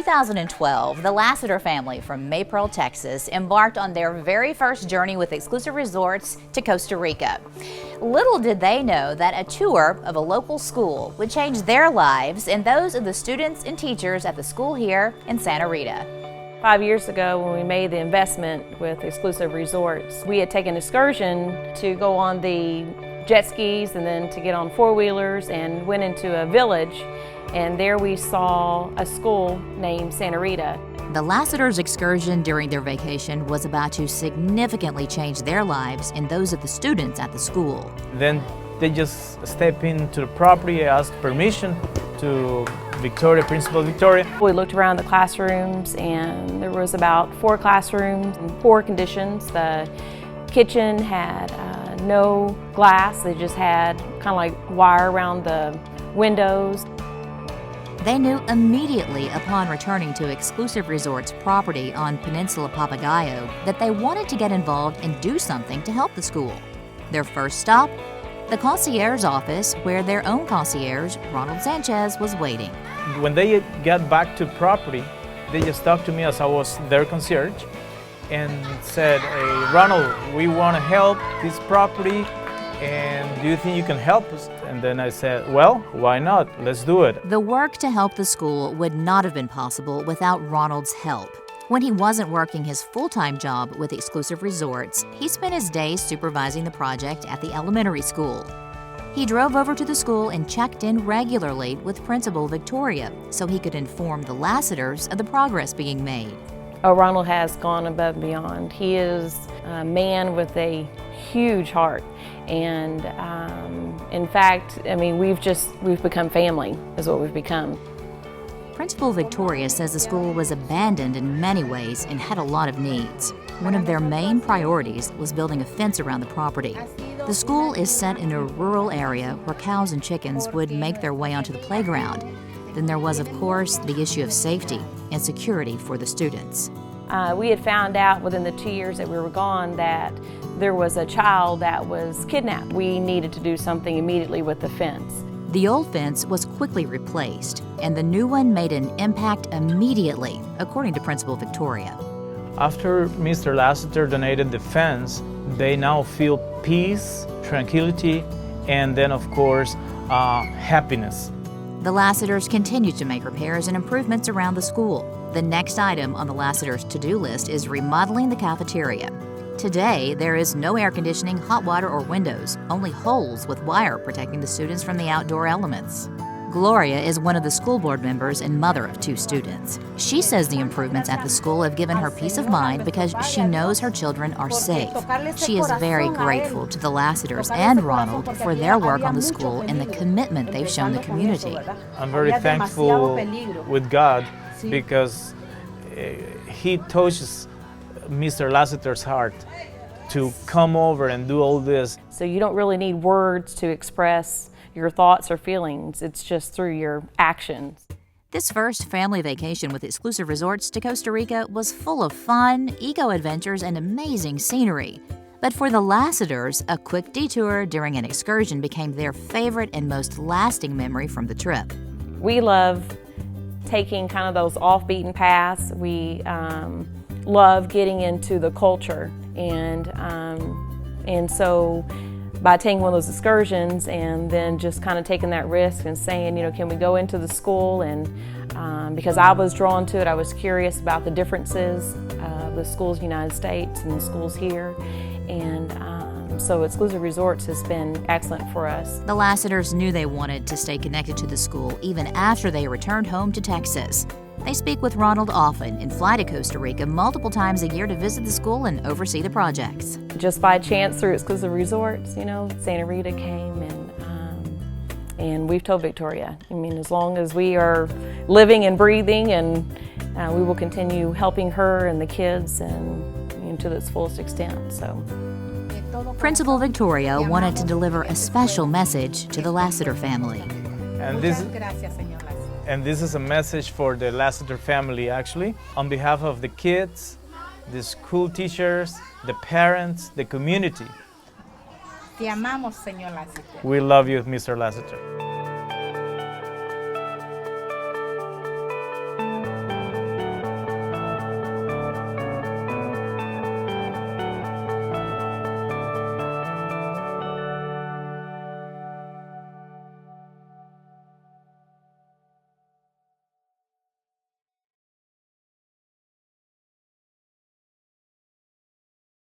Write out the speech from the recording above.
2012, the Lassetter family from Maypearl, Texas, embarked on their very first journey with exclusive resorts to Costa Rica. Little did they know that a tour of a local school would change their lives and those of the students and teachers at the school here in Santa Rita. 5 years ago, when we made the investment with exclusive resorts, we had taken an excursion to go on the jet skis and then to get on four-wheelers, and went into a village, and there we saw a school named Santa Rita. The Lassetters' excursion during their vacation was about to significantly change their lives and those of the students at the school. Then they just step into the property, asked permission to Victoria, Principal Victoria. We looked around the classrooms, and there was about 4 classrooms in poor conditions. The kitchen had no glass. They just had kind of like wire around the windows. They knew immediately upon returning to Exclusive Resorts property on Peninsula Papagayo that they wanted to get involved and do something to help the school. Their first stop, the concierge office, where their own concierge, Ronald Sanchez, was waiting. When they got back to property, they just talked to me as I was their concierge and said, "Hey, Ronald, we want to help this property, and do you think you can help us?" And then I said, "Well, why not? Let's do it." The work to help the school would not have been possible without Ronald's help. When he wasn't working his full-time job with Exclusive Resorts, he spent his days supervising the project at the elementary school. He drove over to the school and checked in regularly with Principal Victoria so he could inform the Lassetters of the progress being made. Oh, Ronald has gone above and beyond. He is a man with a huge heart, and in fact, I mean, we've become family, is what we've become. Principal Victoria says the school was abandoned in many ways and had a lot of needs. One of their main priorities was building a fence around the property. The school is set in a rural area where cows and chickens would make their way onto the playground. Then there was, of course, the issue of safety and security for the students. We had found out within the 2 years that we were gone that there was a child that was kidnapped. We needed to do something immediately with the fence. The old fence was quickly replaced, and the new one made an impact immediately, according to Principal Victoria. After Mr. Lassetter donated the fence, they now feel peace, tranquility, and then, of course, happiness. The Lassetters continue to make repairs and improvements around the school. The next item on the Lassetters' to-do list is remodeling the cafeteria. Today, there is no air conditioning, hot water, or windows, only holes with wire protecting the students from the outdoor elements. Gloria is one of the school board members and mother of 2 students. She says the improvements at the school have given her peace of mind because she knows her children are safe. She is very grateful to the Lassetters and Ronald for their work on the school and the commitment they've shown the community. I'm very thankful with God because He touches Mr. Lassetter's heart to come over and do all this. So you don't really need words to express your thoughts or feelings. It's just through your actions. This first family vacation with Exclusive Resorts to Costa Rica was full of fun, eco-adventures, and amazing scenery. But for the Lassetters, a quick detour during an excursion became their favorite and most lasting memory from the trip. We love taking kind of those off-beaten paths. We love getting into the culture, and so by taking one of those excursions and then just kind of taking that risk and saying, you know, can we go into the school? And because I was drawn to it, I was curious about the differences of the schools in the United States and the schools here, and so Exclusive Resorts has been excellent for us. The Lassetters knew they wanted to stay connected to the school even after they returned home to Texas. They speak with Ronald often and fly to Costa Rica multiple times a year to visit the school and oversee the projects. Just by chance through Exclusive Resorts, you know, Santa Rita came, and we've told Victoria, I mean, as long as we are living and breathing, and we will continue helping her and the kids and to its fullest extent. So. Principal Victoria wanted to deliver a special message to the Lassetter family. And this is a message for the Lassetter family, actually, on behalf of the kids, the school teachers, the parents, the community. Te amamos, señor Lassetter. We love you, Mr. Lassetter.